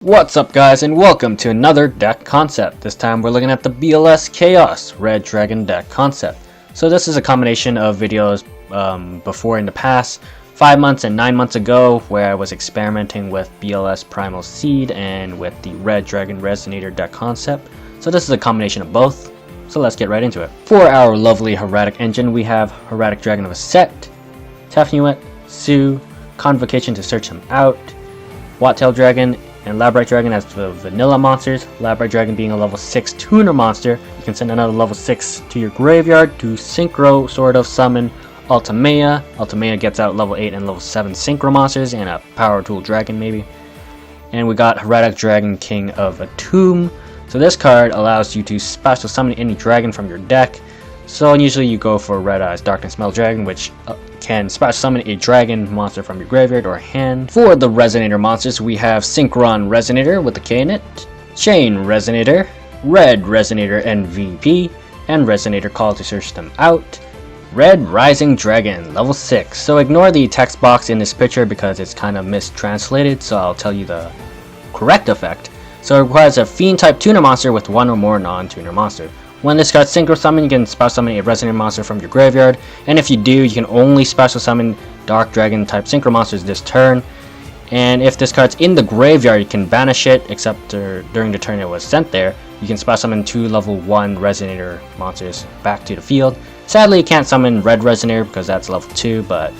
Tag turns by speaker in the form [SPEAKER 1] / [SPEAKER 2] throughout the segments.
[SPEAKER 1] What's up guys, and welcome to another deck concept. This time we're looking at the BLS Chaos Red Dragon deck concept. So this is a combination of videos before in the past, 5 months and 9 months ago, where I was experimenting with BLS Primal Seed and with the Red Dragon Resonator deck concept. So this is a combination of both, so let's get right into it. For our lovely Hieratic engine, we have Hieratic Dragon of a set, Tefnuit, Sue, Convocation to search him out, Wattail Dragon, and Labrador Dragon as the vanilla monsters. Labrador Dragon being a level 6 tuner monster. You can send another level 6 to your graveyard to synchro sort of summon Ultimea. Ultimea gets out level 8 and level 7 synchro monsters and a power tool dragon maybe. And we got Hieratic Dragon King of a Tomb. So this card allows you to special summon any dragon from your deck. So usually you go for Red Eyes Darkness Metal Dragon, which can special summon a dragon monster from your graveyard or hand. For the Resonator monsters, we have Synchron Resonator with the K in it, Chain Resonator, Red Resonator MVP, and Resonator Call to search them out. Red Rising Dragon, level 6. So ignore the text box in this picture because it's kind of mistranslated, so I'll tell you the correct effect. So it requires a Fiend type tuner monster with one or more non-tuner monster. When this card's synchro summon, you can special summon a Resonator monster from your graveyard, and if you do, you can only special summon Dark Dragon type synchro monsters this turn. And if this card's in the graveyard, you can banish it, except during the turn it was sent there. You can special summon 2 level 1 Resonator monsters back to the field. Sadly, you can't summon Red Resonator because that's level 2, but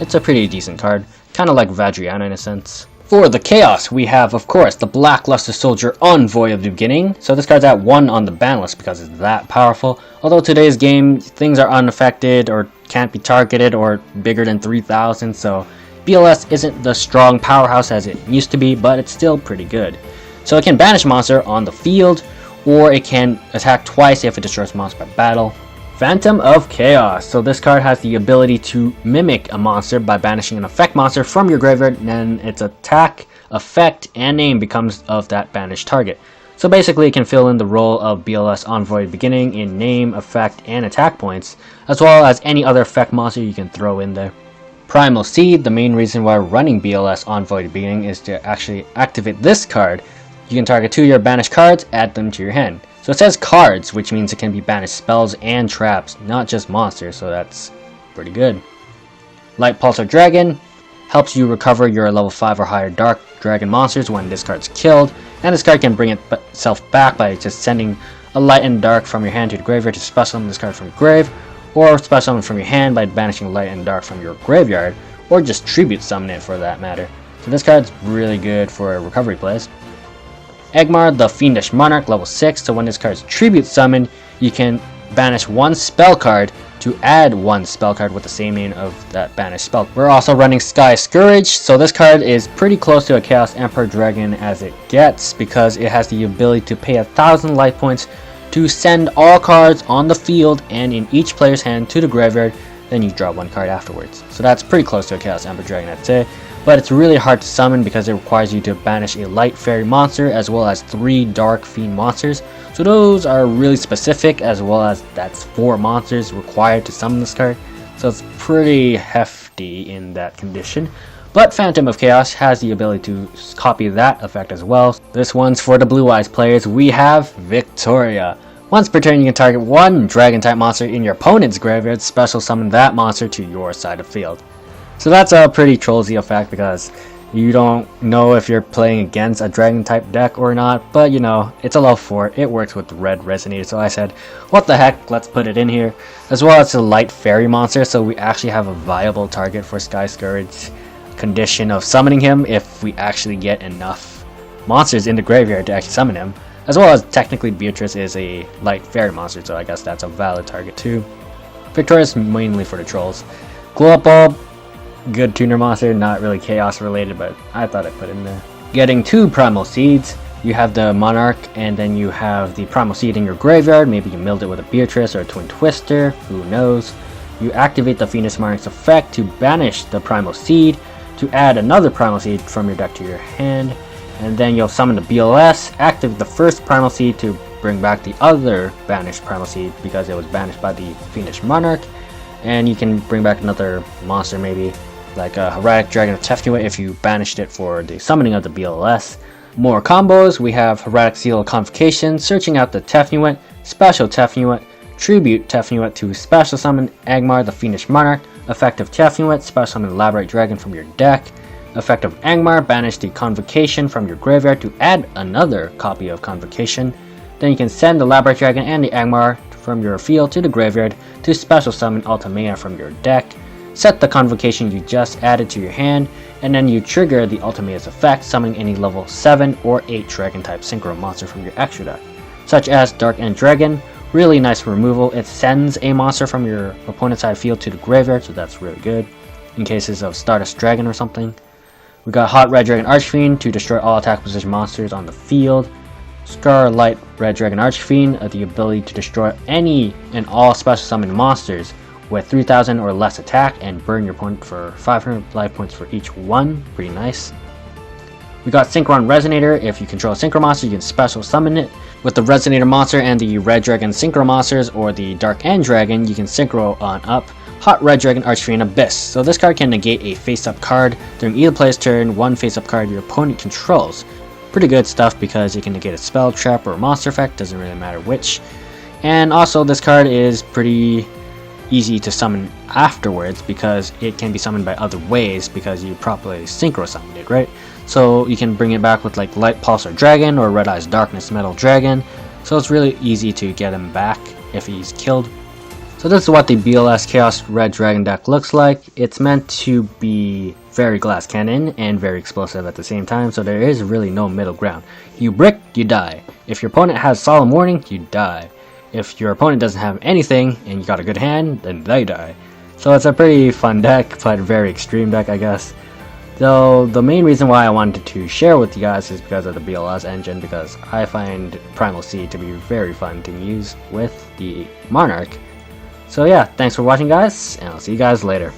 [SPEAKER 1] it's a pretty decent card, kind of like Vadriana in a sense. For the Chaos, we have, of course, the Blackluster Soldier Envoy of the Beginning. So this card's at 1 on the ban list because it's that powerful. Although today's game, things are unaffected or can't be targeted or bigger than 3,000. So BLS isn't the strong powerhouse as it used to be, but it's still pretty good. So it can banish monster on the field, or it can attack twice if it destroys monster by battle. Phantom of Chaos. So this card has the ability to mimic a monster by banishing an effect monster from your graveyard, and then its attack, effect, and name becomes of that banished target. So basically it can fill in the role of BLS Envoy Beginning in name, effect, and attack points, as well as any other effect monster you can throw in there. Primal Seed, the main reason why running BLS Envoy Beginning is to actually activate this card. You can target 2 of your banished cards, add them to your hand. So it says cards, which means it can be banished spells and traps, not just monsters, so that's pretty good. Light Pulsar Dragon helps you recover your level 5 or higher Dark Dragon monsters when this card's killed, and this card can bring itself back by just sending a Light and Dark from your hand to the graveyard to special summon this card from your grave, or special summon from your hand by banishing Light and Dark from your graveyard, or just tribute summon it for that matter. So this card's really good for recovery plays. Egmar, the Fiendish Monarch, level 6, so when this card's tribute summoned, you can banish 1 spell card to add 1 spell card with the same name of that banished spell. We're also running Sky Scourge, so this card is pretty close to a Chaos Emperor Dragon as it gets, because it has the ability to pay 1,000 life points to send all cards on the field and in each player's hand to the graveyard, then you draw 1 card afterwards. So that's pretty close to a Chaos Emperor Dragon, I'd say. But it's really hard to summon because it requires you to banish a light fairy monster as well as 3 dark fiend monsters. So those are really specific, as well as that's 4 monsters required to summon this card. So it's pretty hefty in that condition. But Phantom of Chaos has the ability to copy that effect as well. This one's for the Blue Eyes players. We have Victoria. Once per turn, you can target 1 dragon type monster in your opponent's graveyard, special summon that monster to your side of field. So that's a pretty trollsy effect because you don't know if you're playing against a dragon type deck or not, but you know, it's a level 4, it works with Red Resonator, so I said, what the heck, let's put it in here. As well as a light fairy monster, so we actually have a viable target for Sky Scourge condition of summoning him if we actually get enough monsters in the graveyard to actually summon him. As well as technically Beatrice is a light fairy monster, so I guess that's a valid target too. Victoria's mainly for the trolls. Glow Up Bulb, good tuner monster, not really chaos related, but I thought I'd put it in there. Getting 2 Primal Seeds, you have the Monarch and then you have the Primal Seed in your graveyard. Maybe you milled it with a Beatrice or a Twin Twister, who knows. You activate the Fiendish Monarch's effect to banish the Primal Seed, to add another Primal Seed from your deck to your hand, and then you'll summon the BLS, activate the first Primal Seed to bring back the other banished Primal Seed because it was banished by the Fiendish Monarch, and you can bring back another monster maybe, like a Hieratic Dragon of Tefnuit if you banished it for the summoning of the BLS. More combos, we have Heretic Seal Convocation, searching out the Tefnuit, Special Tefnuit, Tribute Tefnuit to special summon Angmar the Fiendish Monarch, effective Tefnuit, special summon Elaborate Dragon from your deck, effective Angmar, banish the Convocation from your graveyard to add another copy of Convocation. Then you can send the Elaborate Dragon and the Angmar from your field to the graveyard to special summon Ultimania from your deck, set the Convocation you just added to your hand, and then you trigger the Ultimate's effect, summoning any level 7 or 8 Dragon type Synchro monster from your extra deck, such as Dark End Dragon. Really nice removal. It sends a monster from your opponent's side field to the graveyard, so that's really good in cases of Stardust Dragon or something. We got Hot Red Dragon Archfiend to destroy all attack position monsters on the field. Scarlet Red Dragon Archfiend, the ability to destroy any and all special summon monsters with 3000 or less attack and burn your opponent for 500 life points for each one. Pretty nice. We got Synchron Resonator. If you control a Synchro monster, you can special summon it. With the Resonator monster and the Red Dragon Synchro monsters or the Dark End Dragon, you can Synchro on up Hot Red Dragon Archfiend Abyss. So this card can negate a face-up card during either player's turn, one face-up card your opponent controls. Pretty good stuff because you can negate a spell, trap, or monster effect, doesn't really matter which. And also this card is pretty easy to summon afterwards because it can be summoned by other ways because you properly synchro summoned it, right? So you can bring it back with like Light Pulsar Dragon or Red Eyes Darkness Metal Dragon. So it's really easy to get him back if he's killed. So this is what the BLS Chaos Red Dragon deck looks like. It's meant to be very glass cannon and very explosive at the same time, so there is really no middle ground. You brick, you die. If your opponent has Solemn Warning, you die. If your opponent doesn't have anything and you got a good hand, then they die. So it's a pretty fun deck, but very extreme deck, I guess. Though the main reason why I wanted to share with you guys is because of the BLS engine, because I find Primal Seed to be very fun to use with the Monarch. So yeah, thanks for watching guys, and I'll see you guys later.